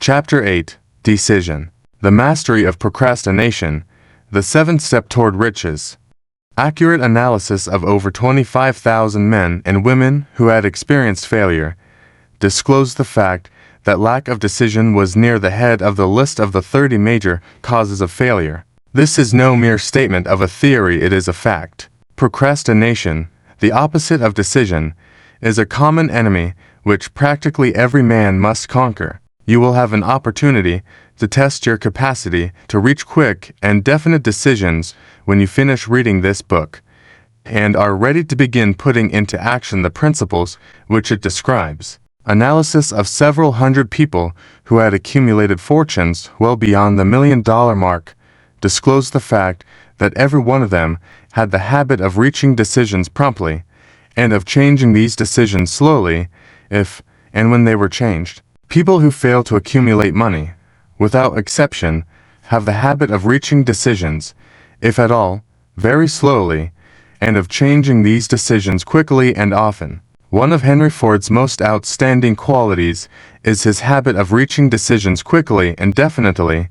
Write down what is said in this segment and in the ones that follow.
Chapter 8, Decision. The Mastery of Procrastination, the Seventh Step Toward Riches. Accurate analysis of over 25,000 men and women who had experienced failure disclosed the fact that lack of decision was near the head of the list of the 30 major causes of failure. This is no mere statement of a theory, it is a fact. Procrastination, the opposite of decision, is a common enemy which practically every man must conquer. You will have an opportunity to test your capacity to reach quick and definite decisions when you finish reading this book and are ready to begin putting into action the principles which it describes. Analysis of several hundred people who had accumulated fortunes well beyond the $1 million mark disclosed the fact that every one of them had the habit of reaching decisions promptly and of changing these decisions slowly if and when they were changed. People who fail to accumulate money, without exception, have the habit of reaching decisions, if at all, very slowly, and of changing these decisions quickly and often. One of Henry Ford's most outstanding qualities is his habit of reaching decisions quickly and definitely,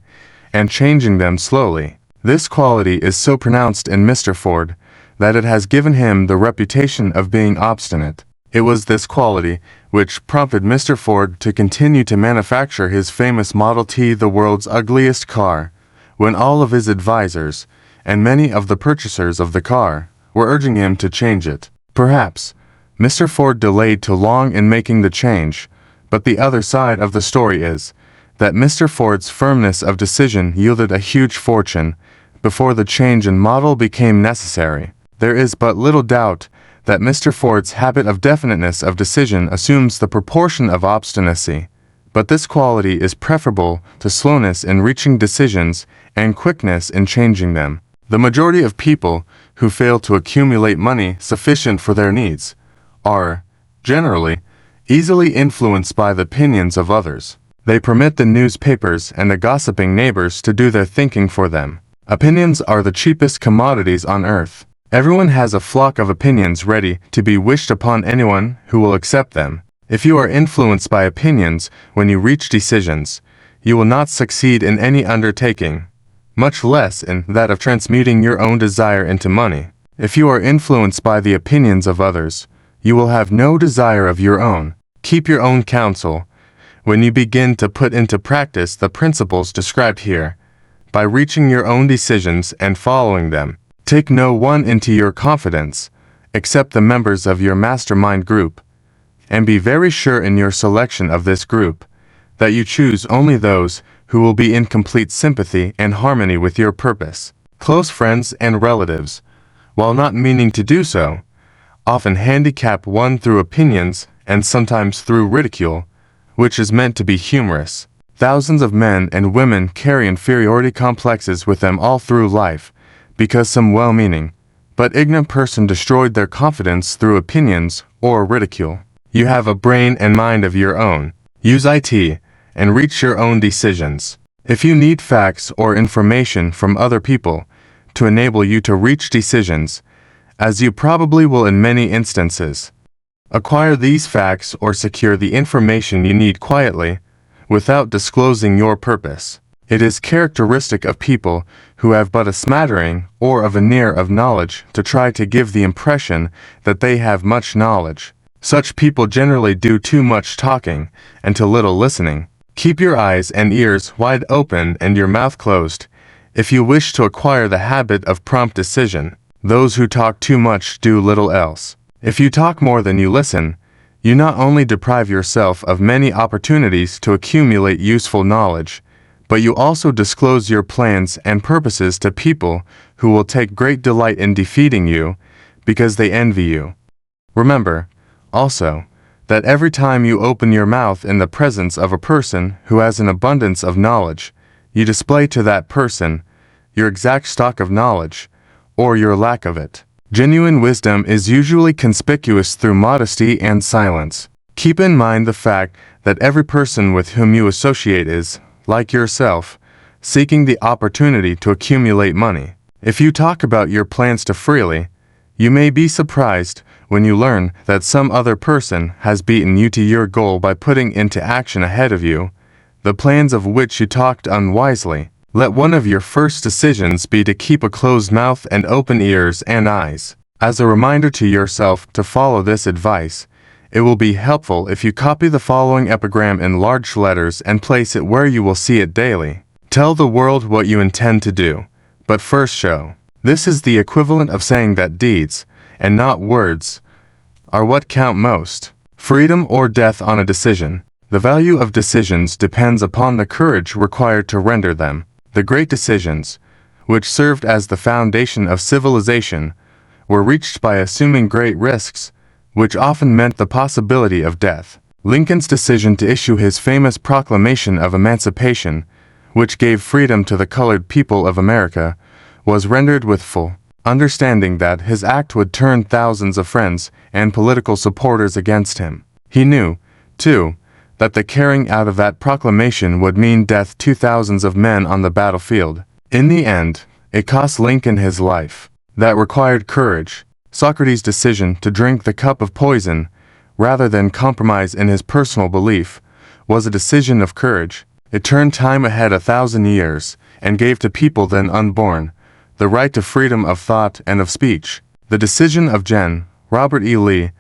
and changing them slowly. This quality is so pronounced in Mr. Ford that it has given him the reputation of being obstinate. It was this quality which prompted Mr. Ford to continue to manufacture his famous Model T, the world's ugliest car, when all of his advisors, and many of the purchasers of the car, were urging him to change it. Perhaps Mr. Ford delayed too long in making the change, but the other side of the story is that Mr. Ford's firmness of decision yielded a huge fortune before the change in model became necessary. There is but little doubt that Mr. Ford's habit of definiteness of decision assumes the proportion of obstinacy, but this quality is preferable to slowness in reaching decisions and quickness in changing them. The majority of people who fail to accumulate money sufficient for their needs are, generally, easily influenced by the opinions of others. They permit the newspapers and the gossiping neighbors to do their thinking for them. Opinions are the cheapest commodities on earth. Everyone has a flock of opinions ready to be wished upon anyone who will accept them. If you are influenced by opinions when you reach decisions, you will not succeed in any undertaking, much less in that of transmuting your own desire into money. If you are influenced by the opinions of others, you will have no desire of your own. Keep your own counsel when you begin to put into practice the principles described here, by reaching your own decisions and following them. Take no one into your confidence, except the members of your mastermind group, and be very sure in your selection of this group that you choose only those who will be in complete sympathy and harmony with your purpose. Close friends and relatives, while not meaning to do so, often handicap one through opinions and sometimes through ridicule, which is meant to be humorous. Thousands of men and women carry inferiority complexes with them all through life, because some well-meaning, but ignorant person destroyed their confidence through opinions or ridicule. You have a brain and mind of your own. Use it, and reach your own decisions. If you need facts or information from other people to enable you to reach decisions, as you probably will in many instances, acquire these facts or secure the information you need quietly, without disclosing your purpose. It is characteristic of people who have but a smattering or a veneer of knowledge to try to give the impression that they have much knowledge. Such people generally do too much talking and too little listening. Keep your eyes and ears wide open and your mouth closed if you wish to acquire the habit of prompt decision. Those who talk too much do little else. If you talk more than you listen, you not only deprive yourself of many opportunities to accumulate useful knowledge, but you also disclose your plans and purposes to people who will take great delight in defeating you because they envy you. Remember, also, that every time you open your mouth in the presence of a person who has an abundance of knowledge, you display to that person your exact stock of knowledge, or your lack of it. Genuine wisdom is usually conspicuous through modesty and silence. Keep in mind the fact that every person with whom you associate is, like yourself, seeking the opportunity to accumulate money. If you talk about your plans too freely, you may be surprised when you learn that some other person has beaten you to your goal by putting into action ahead of you the plans of which you talked unwisely. Let one of your first decisions be to keep a closed mouth and open ears and eyes. As a reminder to yourself to follow this advice, it will be helpful if you copy the following epigram in large letters and place it where you will see it daily. Tell the world what you intend to do, but first show. This is the equivalent of saying that deeds, and not words, are what count most. Freedom or death on a decision. The value of decisions depends upon the courage required to render them. The great decisions, which served as the foundation of civilization, were reached by assuming great risks, which often meant the possibility of death. Lincoln's decision to issue his famous Proclamation of Emancipation, which gave freedom to the colored people of America, was rendered with full understanding that his act would turn thousands of friends and political supporters against him. He knew, too, that the carrying out of that proclamation would mean death to thousands of men on the battlefield. In the end, it cost Lincoln his life. That required courage. Socrates' decision to drink the cup of poison, rather than compromise in his personal belief, was a decision of courage. It turned time ahead 1,000 years, and gave to people then unborn the right to freedom of thought and of speech. The decision of Gen. Robert E. Lee,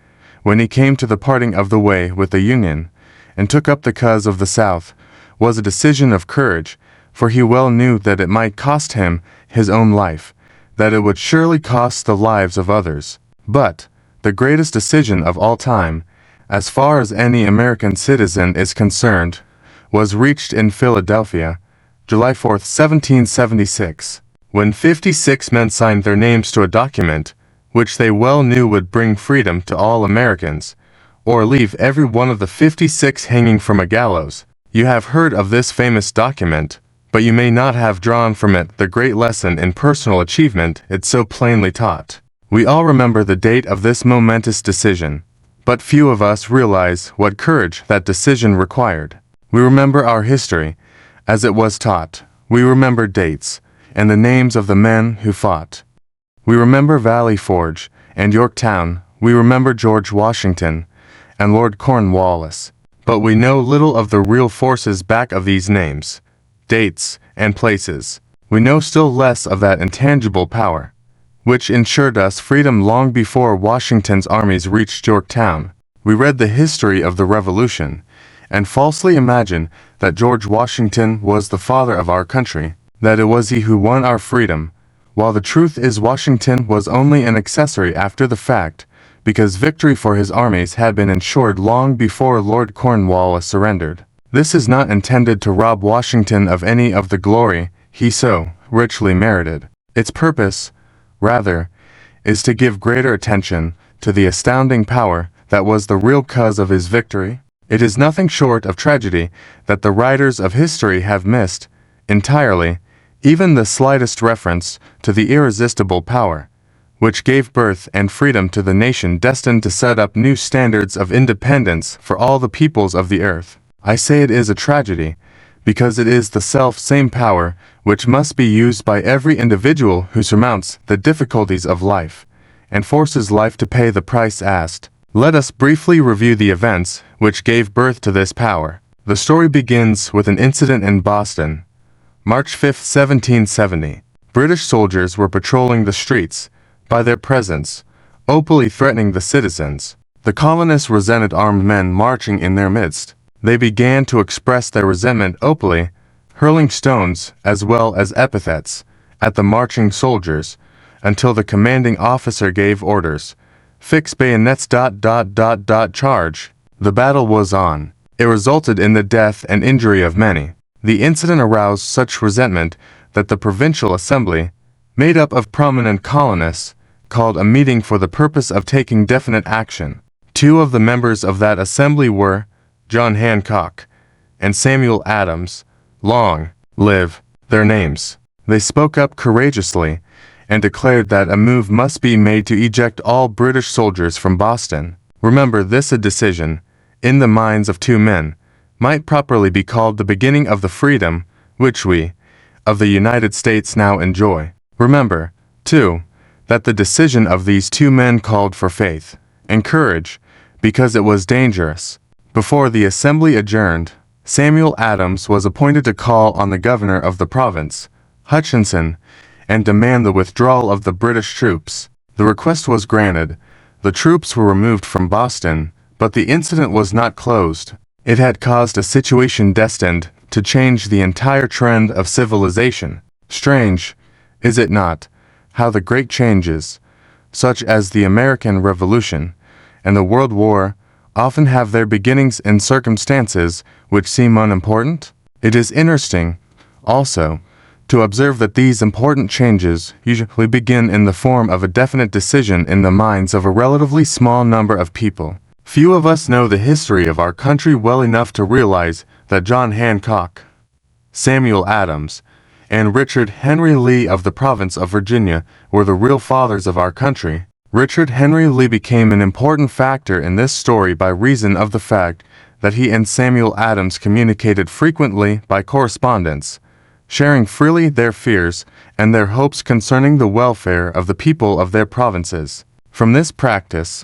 when he came to the parting of the way with the Union, and took up the cause of the South, was a decision of courage, for he well knew that it might cost him his own life, that it would surely cost the lives of others. But the greatest decision of all time, as far as any American citizen is concerned, was reached in Philadelphia, July 4, 1776, when 56 men signed their names to a document, which they well knew would bring freedom to all Americans, or leave every one of the 56 hanging from a gallows. You have heard of this famous document, but you may not have drawn from it the great lesson in personal achievement it so plainly taught. We all remember the date of this momentous decision, but few of us realize what courage that decision required. We remember our history, as it was taught. We remember dates, and the names of the men who fought. We remember Valley Forge and Yorktown. We remember George Washington and Lord Cornwallis. But we know little of the real forces back of these names, dates, and places. We know still less of that intangible power, which ensured us freedom long before Washington's armies reached Yorktown. We read the history of the Revolution, and falsely imagine that George Washington was the father of our country, that it was he who won our freedom, while the truth is Washington was only an accessory after the fact, because victory for his armies had been ensured long before Lord Cornwallis surrendered. This is not intended to rob Washington of any of the glory he so richly merited. Its purpose, rather, is to give greater attention to the astounding power that was the real cause of his victory. It is nothing short of tragedy that the writers of history have missed, entirely, even the slightest reference to the irresistible power, which gave birth and freedom to the nation destined to set up new standards of independence for all the peoples of the earth. I say it is a tragedy, because it is the self-same power which must be used by every individual who surmounts the difficulties of life, and forces life to pay the price asked. Let us briefly review the events which gave birth to this power. The story begins with an incident in Boston, March 5, 1770. British soldiers were patrolling the streets, by their presence, openly threatening the citizens. The colonists resented armed men marching in their midst. They began to express their resentment openly, hurling stones as well as epithets at the marching soldiers, until the commanding officer gave orders, "Fix bayonets. Charge." The battle was on. It resulted in the death and injury of many. The incident aroused such resentment that the Provincial Assembly, made up of prominent colonists, called a meeting for the purpose of taking definite action. Two of the members of that assembly were John Hancock and Samuel Adams. Long live their names. They spoke up courageously and declared that a move must be made to eject all British soldiers from Boston. Remember this: a decision, in the minds of two men, might properly be called the beginning of the freedom which we, of the United States, now enjoy. Remember, too, that the decision of these two men called for faith and courage, because it was dangerous. Before the assembly adjourned, Samuel Adams was appointed to call on the governor of the province, Hutchinson, and demand the withdrawal of the British troops. The request was granted. The troops were removed from Boston, but the incident was not closed. It had caused a situation destined to change the entire trend of civilization. Strange, is it not, how the great changes, such as the American Revolution and the World War, often have their beginnings in circumstances which seem unimportant? It is interesting, also, to observe that these important changes usually begin in the form of a definite decision in the minds of a relatively small number of people. Few of us know the history of our country well enough to realize that John Hancock, Samuel Adams, and Richard Henry Lee of the province of Virginia were the real fathers of our country. Richard Henry Lee became an important factor in this story by reason of the fact that he and Samuel Adams communicated frequently by correspondence, sharing freely their fears and their hopes concerning the welfare of the people of their provinces. From this practice,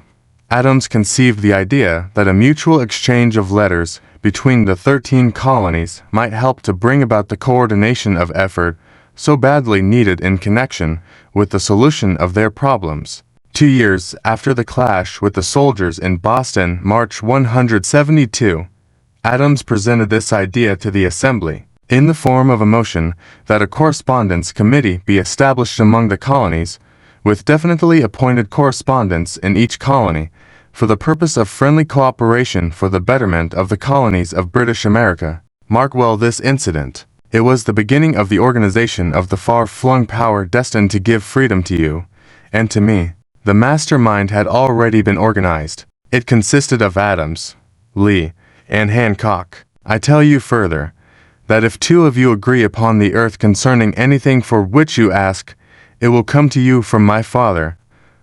Adams conceived the idea that a mutual exchange of letters between the 13 colonies might help to bring about the coordination of effort so badly needed in connection with the solution of their problems. 2 years after the clash with the soldiers in Boston, March 172, Adams presented this idea to the Assembly, in the form of a motion that a correspondence committee be established among the colonies, with definitely appointed correspondents in each colony, for the purpose of friendly cooperation for the betterment of the colonies of British America. Mark well this incident. It was the beginning of the organization of the far-flung power destined to give freedom to you and to me. The mastermind had already been organized. It consisted of Adams, Lee, and Hancock. I tell you further, that if two of you agree upon the earth concerning anything for which you ask, it will come to you from my Father,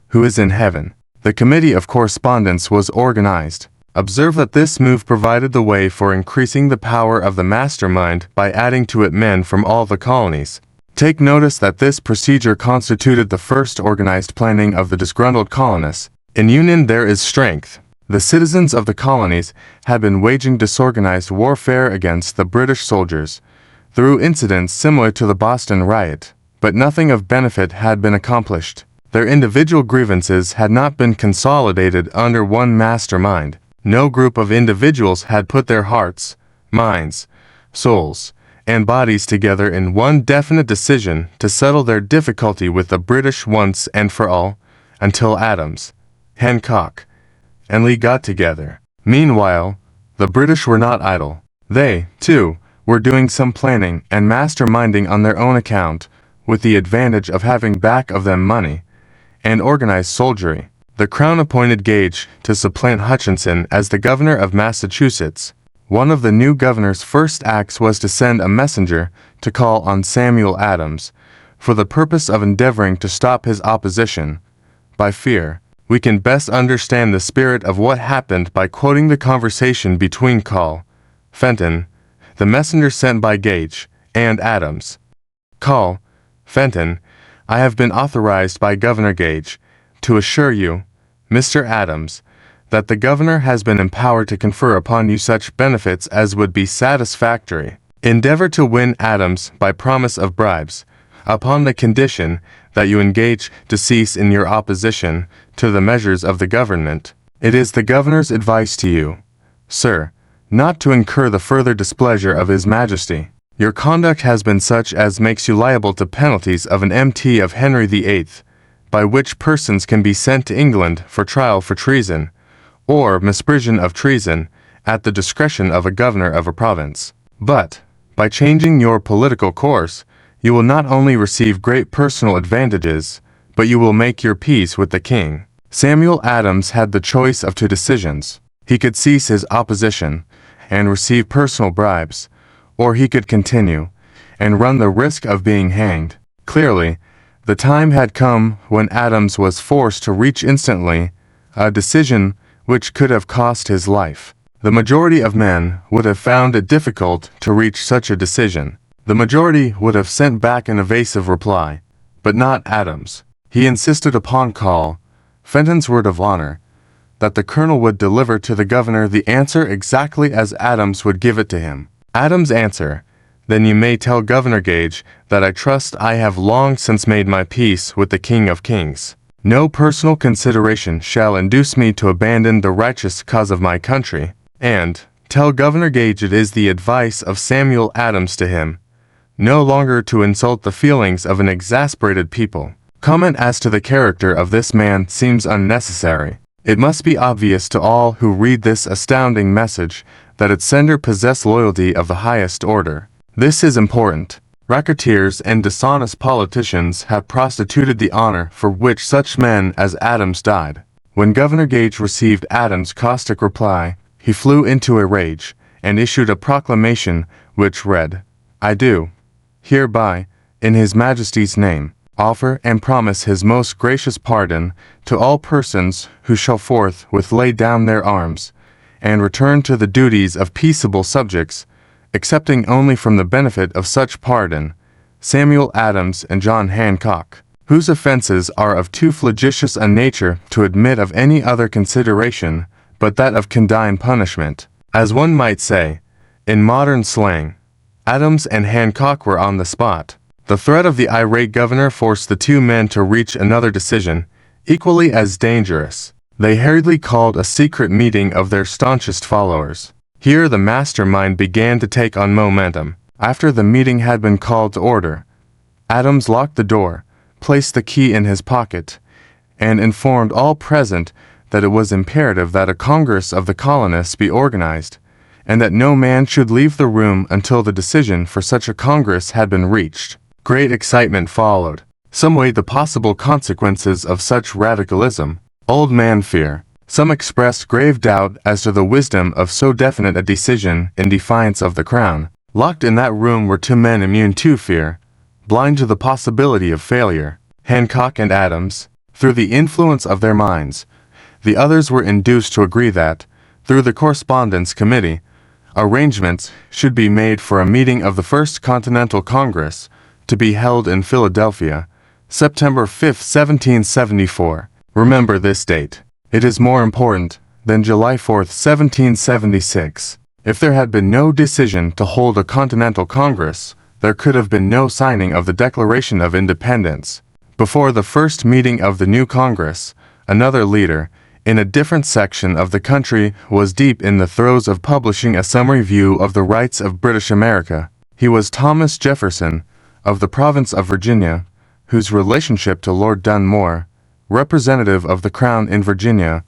who is in heaven. The committee of correspondence was organized. Observe that this move provided the way for increasing the power of the mastermind by adding to it men from all the colonies. Take notice that this procedure constituted the first organized planning of the disgruntled colonists. In union there is strength. The citizens of the colonies had been waging disorganized warfare against the British soldiers, through incidents similar to the Boston riot, but nothing of benefit had been accomplished. Their individual grievances had not been consolidated under one mastermind. No group of individuals had put their hearts, minds, souls, and bodies together in one definite decision to settle their difficulty with the British once and for all, until Adams, Hancock, and Lee got together. Meanwhile, the British were not idle. They, too, were doing some planning and masterminding on their own account, with the advantage of having back of them money and organized soldiery. The Crown appointed Gage to supplant Hutchinson as the governor of Massachusetts. One of the new governor's first acts was to send a messenger to call on Samuel Adams, for the purpose of endeavoring to stop his opposition by fear. We can best understand the spirit of what happened by quoting the conversation between Call, Fenton, the messenger sent by Gage, and Adams. Call, Fenton, I have been authorized by Governor Gage to assure you, Mr. Adams, that the governor has been empowered to confer upon you such benefits as would be satisfactory. Endeavor to win Adams by promise of bribes, upon the condition that you engage to cease in your opposition to the measures of the government. It is the governor's advice to you, sir, not to incur the further displeasure of His Majesty. Your conduct has been such as makes you liable to penalties of an MT of Henry VIII, by which persons can be sent to England for trial for treason, or misprision of treason, at the discretion of a governor of a province. But, by changing your political course, you will not only receive great personal advantages, but you will make your peace with the king. Samuel Adams had the choice of two decisions. He could cease his opposition and receive personal bribes, or he could continue and run the risk of being hanged. Clearly, the time had come when Adams was forced to reach instantly a decision which could have cost his life. The majority of men would have found it difficult to reach such a decision. The majority would have sent back an evasive reply, but not Adams. He insisted upon Call, Fenton's word of honor, that the colonel would deliver to the governor the answer exactly as Adams would give it to him. Adams' answer: "Then you may tell Governor Gage that I trust I have long since made my peace with the King of Kings. No personal consideration shall induce me to abandon the righteous cause of my country. And tell Governor Gage it is the advice of Samuel Adams to him, no longer to insult the feelings of an exasperated people." Comment as to the character of this man seems unnecessary. It must be obvious to all who read this astounding message that its sender possessed loyalty of the highest order. This is important. Racketeers and dishonest politicians have prostituted the honor for which such men as Adams died. When Governor Gage received Adams' caustic reply, he flew into a rage, and issued a proclamation which read, "I do hereby, in His Majesty's name, offer and promise His most gracious pardon to all persons who shall forthwith lay down their arms, and return to the duties of peaceable subjects, accepting only from the benefit of such pardon Samuel Adams and John Hancock, whose offenses are of too flagitious a nature to admit of any other consideration but that of condign punishment." As one might say, in modern slang, Adams and Hancock were on the spot. The threat of the irate governor forced the two men to reach another decision, equally as dangerous. They hurriedly called a secret meeting of their staunchest followers. Here the mastermind began to take on momentum. After the meeting had been called to order, Adams locked the door, placed the key in his pocket, and informed all present that it was imperative that a Congress of the colonists be organized, and that no man should leave the room until the decision for such a Congress had been reached. Great excitement followed. Some weighed the possible consequences of such radicalism. Old man fear. Some expressed grave doubt as to the wisdom of so definite a decision in defiance of the Crown. Locked in that room were two men immune to fear, blind to the possibility of failure, Hancock and Adams. Through the influence of their minds, the others were induced to agree that, through the Correspondence Committee, arrangements should be made for a meeting of the First Continental Congress to be held in Philadelphia, September 5, 1774. Remember this date. It is more important than July 4, 1776. If there had been no decision to hold a Continental Congress, there could have been no signing of the Declaration of Independence. Before the first meeting of the new Congress, another leader, in a different section of the country, was deep in the throes of publishing a summary view of the rights of British America. He was Thomas Jefferson, of the province of Virginia, whose relationship to Lord Dunmore, representative of the Crown in Virginia,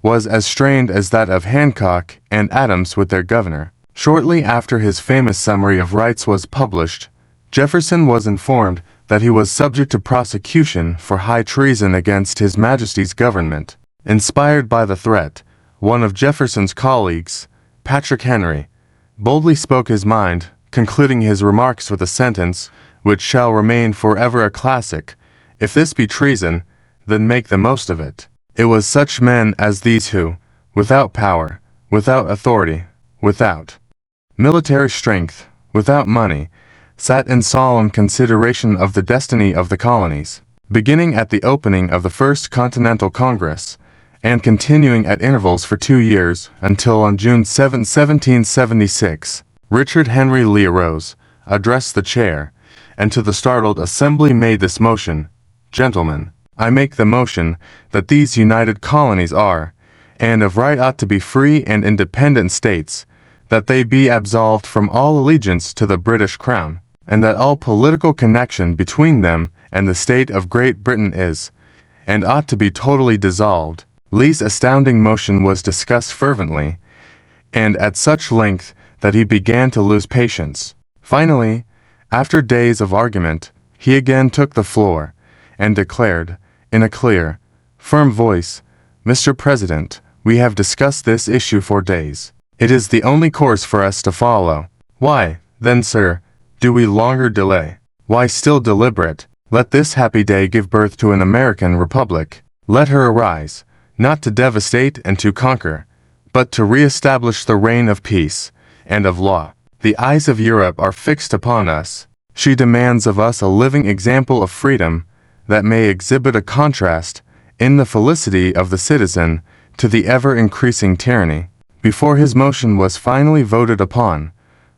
was as strained as that of Hancock and Adams with their governor. Shortly after his famous Summary of Rights was published, Jefferson was informed that he was subject to prosecution for high treason against His Majesty's government. Inspired by the threat, one of Jefferson's colleagues, Patrick Henry, boldly spoke his mind, concluding his remarks with a sentence which shall remain forever a classic: "If this be treason, then make the most of it." It was such men as these who, without power, without authority, without military strength, without money, sat in solemn consideration of the destiny of the colonies. Beginning at the opening of the First Continental Congress, and continuing at intervals for 2 years, until on June 7, 1776, Richard Henry Lee arose, addressed the chair, and to the startled assembly made this motion: "Gentlemen, I make the motion that these united colonies are, and of right ought to be free and independent states, that they be absolved from all allegiance to the British Crown, and that all political connection between them and the state of Great Britain is, and ought to be totally dissolved." Lee's astounding motion was discussed fervently, and at such length that he began to lose patience. Finally, after days of argument, he again took the floor, and declared, in a clear, firm voice, "Mr. President, we have discussed this issue for days. It is the only course for us to follow. Why, then, sir, do we longer delay? Why still deliberate? Let this happy day give birth to an American Republic. Let her arise, not to devastate and to conquer, but to re-establish the reign of peace and of law. The eyes of Europe are fixed upon us. She demands of us a living example of freedom that may exhibit a contrast, in the felicity of the citizen, to the ever-increasing tyranny." Before his motion was finally voted upon,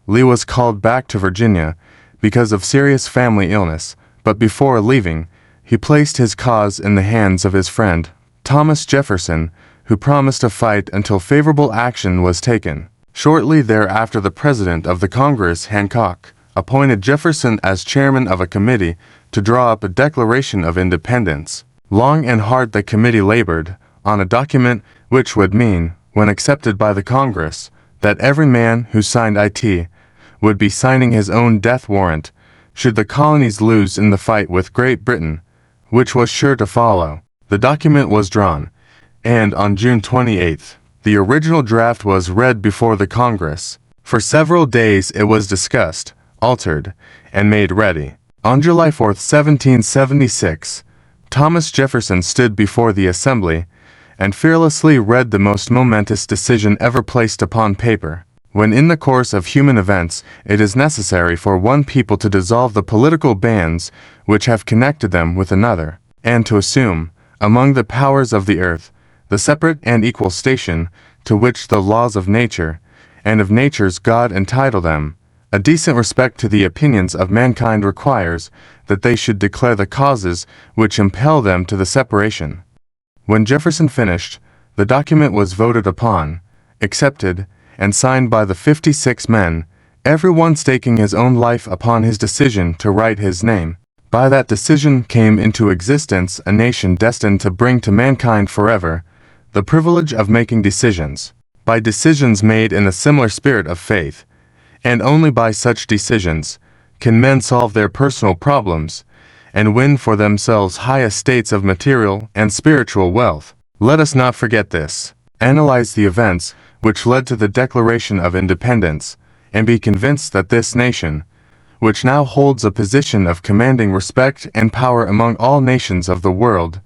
Lee was called back to Virginia because of serious family illness, but before leaving, he placed his cause in the hands of his friend, Thomas Jefferson, who promised to fight until favorable action was taken. Shortly thereafter, the President of the Congress, Hancock, appointed Jefferson as chairman of a committee to draw up a Declaration of Independence. Long and hard the committee labored on a document which would mean, when accepted by the Congress, that every man who signed it would be signing his own death warrant should the colonies lose in the fight with Great Britain, which was sure to follow. The document was drawn, and on June 28th, the original draft was read before the Congress. For several days it was discussed, altered, and made ready. On July 4, 1776, Thomas Jefferson stood before the Assembly and fearlessly read the most momentous decision ever placed upon paper. When in the course of human events it is necessary for one people to dissolve the political bands which have connected them with another, and to assume, among the powers of the earth, the separate and equal station to which the laws of nature and of nature's God entitle them, a decent respect to the opinions of mankind requires that they should declare the causes which impel them to the separation. When Jefferson finished, the document was voted upon, accepted, and signed by the 56 men, every one staking his own life upon his decision to write his name. By that decision came into existence a nation destined to bring to mankind forever the privilege of making decisions. By decisions made in a similar spirit of faith, and only by such decisions, can men solve their personal problems and win for themselves high estates of material and spiritual wealth. Let us not forget this. Analyze the events which led to the Declaration of Independence, and be convinced that this nation, which now holds a position of commanding respect and power among all nations of the world,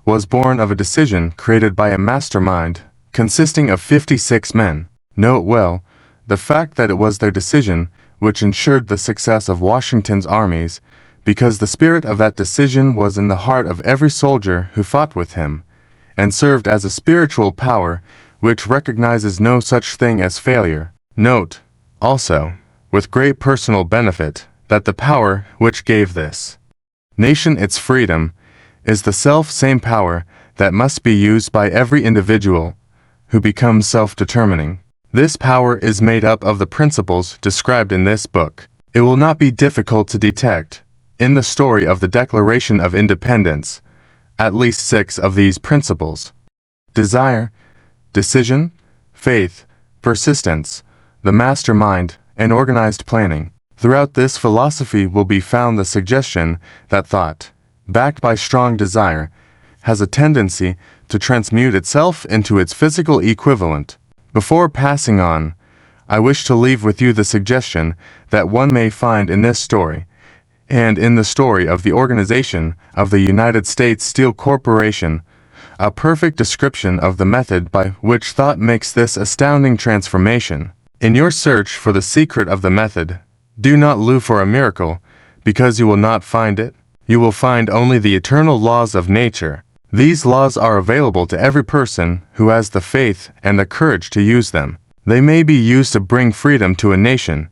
was born of a decision created by a mastermind consisting of 56 men. Note well the fact that it was their decision which ensured the success of Washington's armies, because the spirit of that decision was in the heart of every soldier who fought with him, and served as a spiritual power which recognizes no such thing as failure. Note, also, with great personal benefit, that the power which gave this nation its freedom is the self-same power that must be used by every individual who becomes self-determining. This power is made up of the principles described in this book. It will not be difficult to detect, in the story of the Declaration of Independence, at least 6 of these principles: desire, decision, faith, persistence, the mastermind, and organized planning. Throughout this philosophy will be found the suggestion that thought, backed by strong desire, has a tendency to transmute itself into its physical equivalent. Before passing on, I wish to leave with you the suggestion that one may find in this story, and in the story of the organization of the United States Steel Corporation, a perfect description of the method by which thought makes this astounding transformation. In your search for the secret of the method, do not look for a miracle, because you will not find it. You will find only the eternal laws of nature. These laws are available to every person who has the faith and the courage to use them. They may be used to bring freedom to a nation,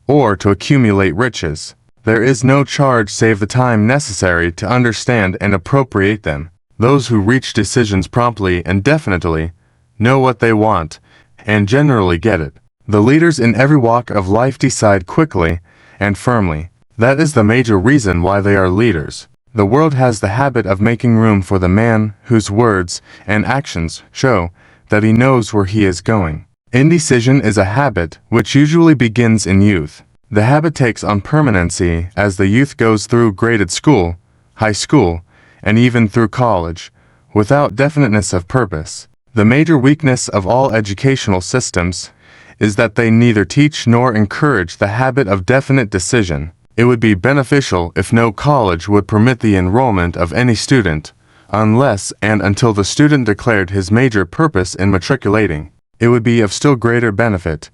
or to accumulate riches. There is no charge save the time necessary to understand and appropriate them. Those who reach decisions promptly and definitely know what they want, and generally get it. The leaders in every walk of life decide quickly and firmly. That is the major reason why they are leaders. The world has the habit of making room for the man whose words and actions show that he knows where he is going. Indecision is a habit which usually begins in youth. The habit takes on permanency as the youth goes through graded school, high school, and even through college, without definiteness of purpose. The major weakness of all educational systems is that they neither teach nor encourage the habit of definite decision. It would be beneficial if no college would permit the enrollment of any student, unless and until the student declared his major purpose in matriculating. It would be of still greater benefit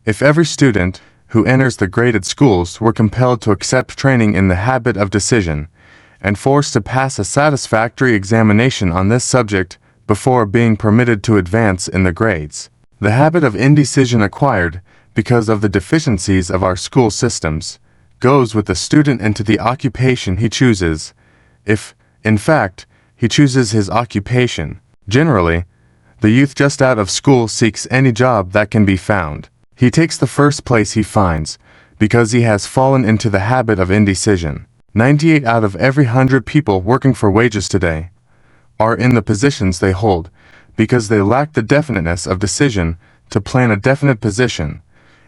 if every student who enters the graded schools were compelled to accept training in the habit of decision, and forced to pass a satisfactory examination on this subject before being permitted to advance in the grades. The habit of indecision acquired because of the deficiencies of our school systems, goes with the student into the occupation he chooses, if, in fact, he chooses his occupation. Generally, the youth just out of school seeks any job that can be found. He takes the first place he finds, because he has fallen into the habit of indecision. 98 out of every 100 people working for wages today are in the positions they hold, because they lack the definiteness of decision to plan a definite position,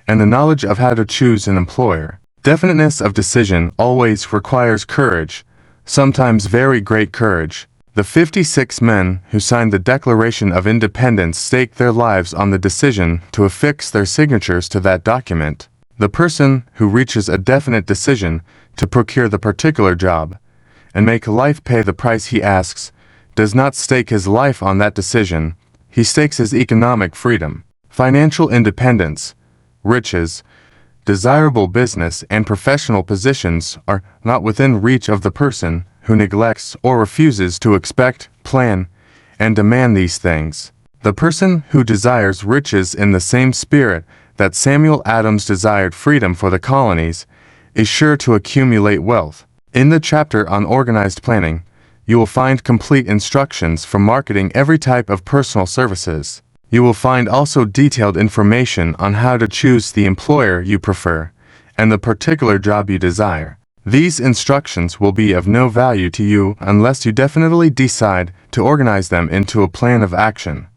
and the knowledge of how to choose an employer. Definiteness of decision always requires courage, sometimes very great courage. The 56 men who signed the Declaration of Independence staked their lives on the decision to affix their signatures to that document. The person who reaches a definite decision to procure the particular job and make life pay the price he asks does not stake his life on that decision, he stakes his economic freedom. Financial independence, riches, desirable business and professional positions are not within reach of the person who neglects or refuses to expect, plan, and demand these things. The person who desires riches in the same spirit that Samuel Adams desired freedom for the colonies is sure to accumulate wealth. In the chapter on organized planning, you will find complete instructions for marketing every type of personal services. You will find also detailed information on how to choose the employer you prefer and the particular job you desire. These instructions will be of no value to you unless you definitely decide to organize them into a plan of action.